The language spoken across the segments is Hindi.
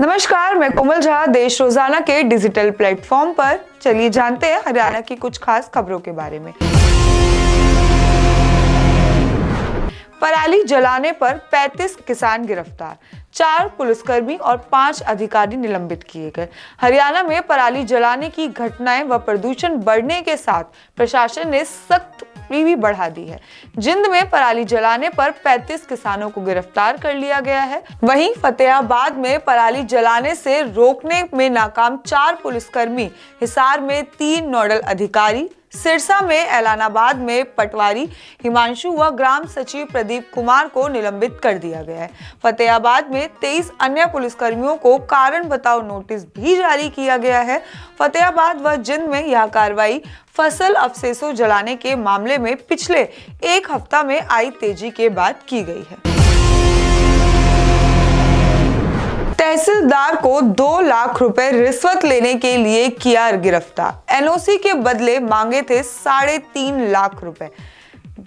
नमस्कार, मैं कोमल झा। देश रोजाना के डिजिटल प्लेटफॉर्म पर चलिए जानते हैं हरियाणा की कुछ खास खबरों के बारे में। पराली जलाने पर 35 किसान गिरफ्तार, 4 पुलिसकर्मी और 5 अधिकारी निलंबित किए गए। हरियाणा में पराली जलाने की घटनाएं व प्रदूषण बढ़ने के साथ प्रशासन ने सख्त भी बढ़ा दी है। जिंद में पराली जलाने पर 35 किसानों को गिरफ्तार कर लिया गया है। वहीं फतेहाबाद में पराली जलाने से रोकने में नाकाम 4 पुलिसकर्मी, हिसार में 3 नोडल अधिकारी, सिरसा में, ऐलानाबाद में पटवारी हिमांशु व ग्राम सचिव प्रदीप कुमार को निलंबित कर दिया गया है। फतेहाबाद में 23 अन्य पुलिसकर्मियों को कारण बताओ नोटिस भी जारी किया गया है। फतेहाबाद व जिंद में यह कार्रवाई फसल अवशेषों जलाने के मामले में पिछले एक हफ्ता में आई तेजी के बाद की गई है। तहसीलदार को 2 लाख रुपए रिश्वत लेने के लिए किया गिरफ्तार। एनओसी के बदले मांगे थे 3.5 लाख रुपए।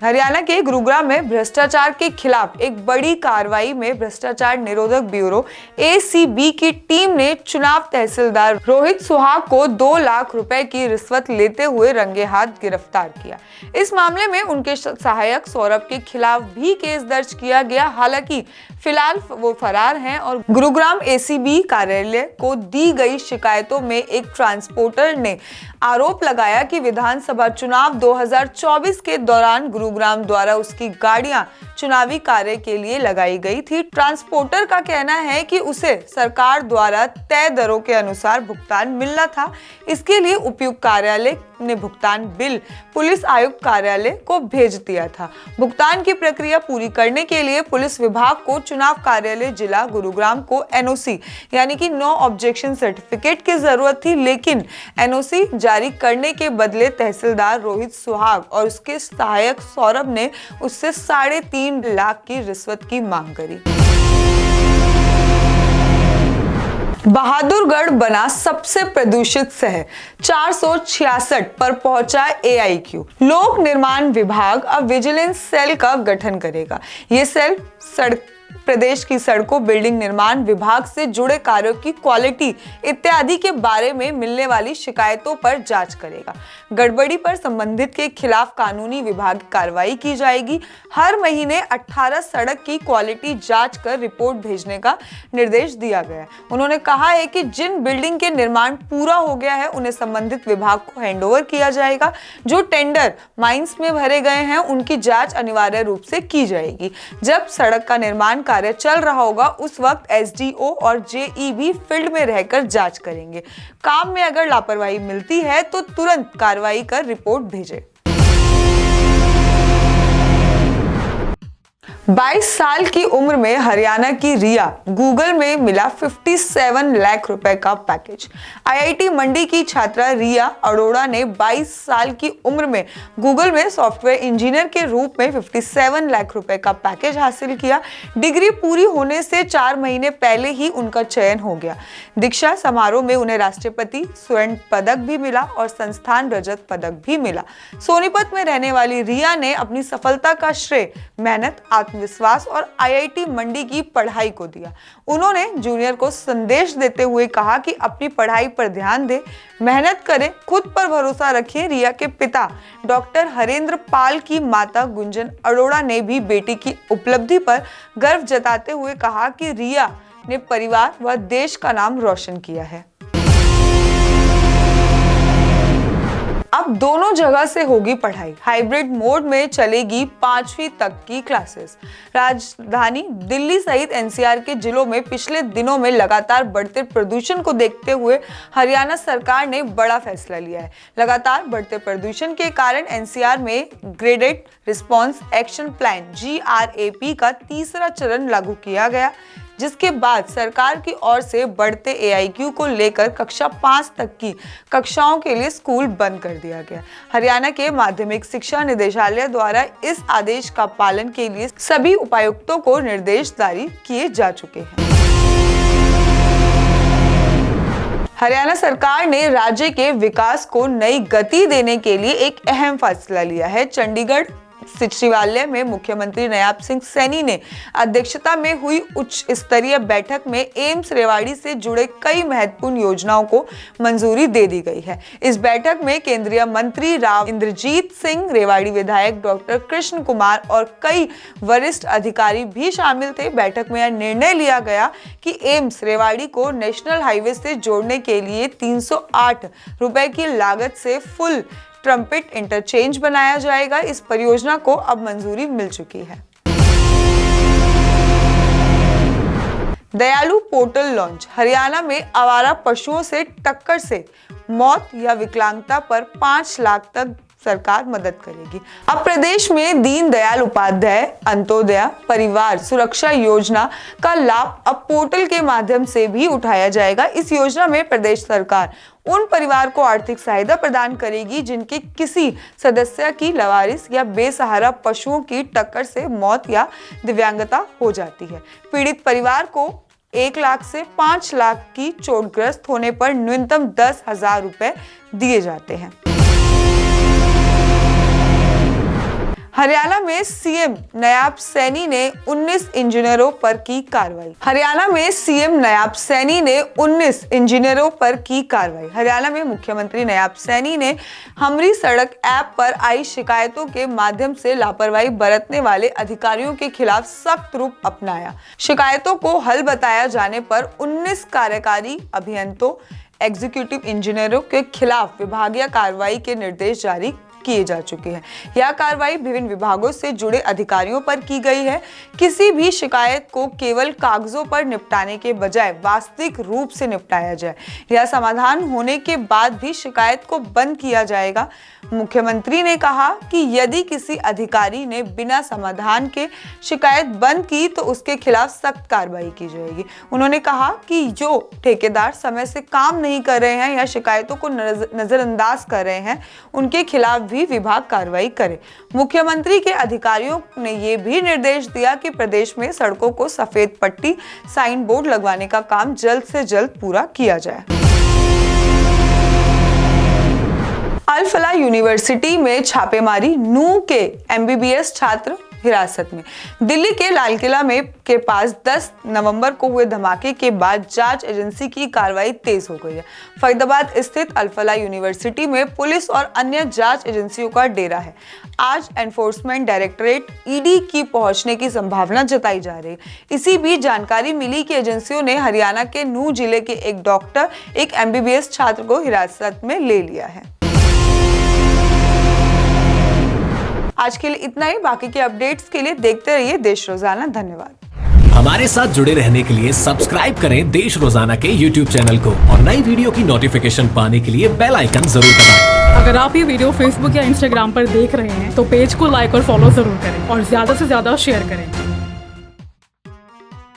हरियाणा के गुरुग्राम में भ्रष्टाचार के खिलाफ एक बड़ी कार्रवाई में भ्रष्टाचार निरोधक ब्यूरो ACB की टीम ने चुनाव तहसीलदार रोहित सुहाग को 2 लाख रुपए की रिश्वत लेते हुए रंगे हाथ गिरफ्तार किया। इस मामले में उनके सहायक सौरभ के खिलाफ भी केस दर्ज किया गया। हालांकि फिलहाल वो फरार हैं और गुरुग्राम ACB कार्यालय को दी गई शिकायतों में एक ट्रांसपोर्टर ने आरोप लगाया कि विधानसभा चुनाव 2024 के दौरान गुरुग्राम द्वारा उसकी गाड़ियां चुनावी कार्य के लिए लगाई गई थी। ट्रांसपोर्टर का कहना है कि उसे सरकार द्वारा तय दरों के अनुसार भुगतान मिलना था। इसके लिए उपयुक्त कार्यालय ने भुगतान बिल पुलिस आयुक्त कार्यालय को भेज दिया था। भुगतान की प्रक्रिया पूरी करने के लिए पुलिस विभाग को चुनाव कार्यालय जिला गुरुग्राम को NOC यानी कि नो ऑब्जेक्शन सर्टिफिकेट की जरूरत थी, लेकिन NOC जारी करने के बदले तहसीलदार रोहित सुहाग और उसके सहायक सौरभ ने उससे 3.5 लाख की रिश्वत की मांग करी। बहादुरगढ़ बना सबसे प्रदूषित शहर, 466 पर पहुंचा AIQ। लोक निर्माण विभाग अब विजिलेंस सेल का गठन करेगा। ये सेल प्रदेश की सड़कों, बिल्डिंग निर्माण विभाग से जुड़े कार्यों की क्वालिटी इत्यादि के बारे में मिलने वाली शिकायतों पर जांच करेगा। गड़बड़ी पर संबंधित के खिलाफ कानूनी विभाग कार्रवाई की जाएगी। हर महीने 18 सड़क की क्वालिटी जांच कर रिपोर्ट भेजने का निर्देश दिया गया है। उन्होंने कहा है कि जिन बिल्डिंग के निर्माण पूरा हो गया है उन्हें संबंधित विभाग को हैंडओवर किया जाएगा। जो टेंडर माइंस में भरे गए हैं उनकी जाँच अनिवार्य रूप से की जाएगी। जब सड़क का निर्माण कार्य चल रहा होगा उस वक्त SDO और JE भी फील्ड में रहकर जांच करेंगे। काम में अगर लापरवाही मिलती है तो तुरंत कार्रवाई कर रिपोर्ट भेजें। 22 साल की उम्र में हरियाणा की रिया गूगल में मिला 57 लाख रुपए का पैकेज। IIT मंडी की छात्रा रिया अरोड़ा ने 22 साल की उम्र में गूगल में सॉफ्टवेयर इंजीनियर के रूप में 57 लाख रुपए का पैकेज हासिल किया। डिग्री पूरी होने से 4 महीने पहले ही उनका चयन हो गया। दीक्षा समारोह में उन्हें राष्ट्रपति स्वर्ण पदक भी मिला और संस्थान रजत पदक भी मिला। सोनीपत में रहने वाली रिया ने अपनी सफलता का श्रेय मेहनत, आत्मविश्वास और IIT मंडी की पढ़ाई को दिया। उन्होंने जूनियर को संदेश देते हुए कहा कि अपनी पढ़ाई पर ध्यान दें, मेहनत करें, खुद पर भरोसा रखें। रिया के पिता डॉक्टर हरेंद्र पाल की माता गुंजन अरोड़ा ने भी बेटी की उपलब्धि पर गर्व जताते हुए कहा कि रिया ने परिवार व देश का नाम रोशन किया है। अब दोनों जगह से होगी पढ़ाई। हाइब्रिड मोड में चलेगी 5वीं तक की क्लासेस। राजधानी दिल्ली सहित NCR के जिलों में पिछले दिनों में लगातार बढ़ते प्रदूषण को देखते हुए हरियाणा सरकार ने बड़ा फैसला लिया है। लगातार बढ़ते प्रदूषण के कारण NCR में graded response action plan GRAP का 3रा चरण लागू किया गया, जिसके बाद सरकार की ओर से बढ़ते AIQ को लेकर कक्षा 5 तक की कक्षाओं के लिए स्कूल बंद कर दिया गया। हरियाणा के माध्यमिक शिक्षा निदेशालय द्वारा इस आदेश का पालन के लिए सभी उपायुक्तों को निर्देश जारी किए जा चुके हैं। हरियाणा सरकार ने राज्य के विकास को नई गति देने के लिए एक अहम फैसला लिया है। चंडीगढ़ सचिवालय में मुख्यमंत्री नयाब सिंह सैनी ने अध्यक्षता में हुई उच्च स्तरीय बैठक में एम्स रेवाड़ी से जुड़े कई महत्वपूर्ण योजनाओं को मंजूरी दे दी गई है। इस बैठक में केंद्रीय मंत्री राव इंद्रजीत सिंह, रेवाड़ी विधायक डॉक्टर कृष्ण कुमार और कई वरिष्ठ अधिकारी भी शामिल थे। बैठक में यह निर्णय लिया गया कि एम्स रेवाड़ी को नेशनल हाईवे से जोड़ने के लिए 308 रुपए की लागत से फुल ट्रम्पेट इंटरचेंज बनाया जाएगा। इस परियोजना को अब मंजूरी मिल चुकी है। दयालु पोर्टल लॉन्च। हरियाणा में आवारा पशुओं से टक्कर से मौत या विकलांगता पर 5 लाख तक सरकार मदद करेगी। अब प्रदेश में दीन दयाल उपाध्याय अंत्योदय परिवार सुरक्षा योजना का लाभ अब पोर्टल के माध्यम से भी उठाया जाएगा। इस योजना में प्रदेश सरकार उन परिवार को आर्थिक सहायता प्रदान करेगी जिनके किसी सदस्य की लावारिस या बेसहारा पशुओं की टक्कर से मौत या दिव्यांगता हो जाती है। पीड़ित परिवार को 1 लाख से 5 लाख की चोटग्रस्त होने पर न्यूनतम 10,000 रुपए दिए जाते हैं। हरियाणा में सीएम नयाब सैनी ने 19 इंजीनियरों पर की कार्रवाई। हरियाणा में सीएम नयाब सैनी ने 19 इंजीनियरों पर की कार्रवाई। हरियाणा में मुख्यमंत्री नयाब सैनी ने हमरी सड़क ऐप पर आई शिकायतों के माध्यम से लापरवाही बरतने वाले अधिकारियों के खिलाफ सख्त रूप अपनाया। शिकायतों को हल बताया जाने पर 19 कार्यकारी अभियंतों, एग्जीक्यूटिव इंजीनियरों के खिलाफ विभागीय कार्रवाई के निर्देश जारी किए जा चुके हैं। यह कार्रवाई विभिन्न विभागों से जुड़े अधिकारियों पर की गई है। किसी भी शिकायत को केवल कागजों पर निपटाने के बजाय वास्तविक रूप से निपटाया जाए। यह समाधान होने के बाद भी शिकायत को बंद किया जाएगा। मुख्यमंत्री ने कहा कि यदि किसी अधिकारी ने बिना समाधान के शिकायत बंद की तो उसके खिलाफ सख्त कार्रवाई की जाएगी। उन्होंने कहा कि जो ठेकेदार समय से काम नहीं कर रहे हैं या शिकायतों को नजरअंदाज कर रहे हैं, उनके खिलाफ भी विभाग कार्रवाई करे। मुख्यमंत्री के अधिकारियों ने यह भी निर्देश दिया कि प्रदेश में सड़कों को सफेद पट्टी, साइन बोर्ड लगवाने का काम जल्द से जल्द पूरा किया जाए। अल फलाह यूनिवर्सिटी में छापेमारी, नूह के एमबीबीएस छात्र हिरासत में। दिल्ली के लाल किला में के पास 10 नवंबर को हुए धमाके के बाद जांच एजेंसी की कार्रवाई तेज हो गई है। फरीदाबाद स्थित अल फलाह यूनिवर्सिटी में पुलिस और अन्य जांच एजेंसियों का डेरा है। आज एनफोर्समेंट डायरेक्टरेट ईडी की पहुंचने की संभावना जताई जा रही है। इसी बीच जानकारी मिली कि एजेंसियों ने हरियाणा के नूह जिले के एक डॉक्टर, एक एमबीबीएस छात्र को हिरासत में ले लिया है। आज के लिए इतना ही। बाकी के अपडेट्स के लिए देखते रहिए देश रोजाना। धन्यवाद। हमारे साथ जुड़े रहने के लिए सब्सक्राइब करें देश रोजाना के YouTube चैनल को और नई वीडियो की नोटिफिकेशन पाने के लिए बेल आइकन जरूर दबाएं। अगर आप ये वीडियो Facebook या Instagram पर देख रहे हैं तो पेज को लाइक और फॉलो जरूर करें और ज्यादा से ज्यादा शेयर करें।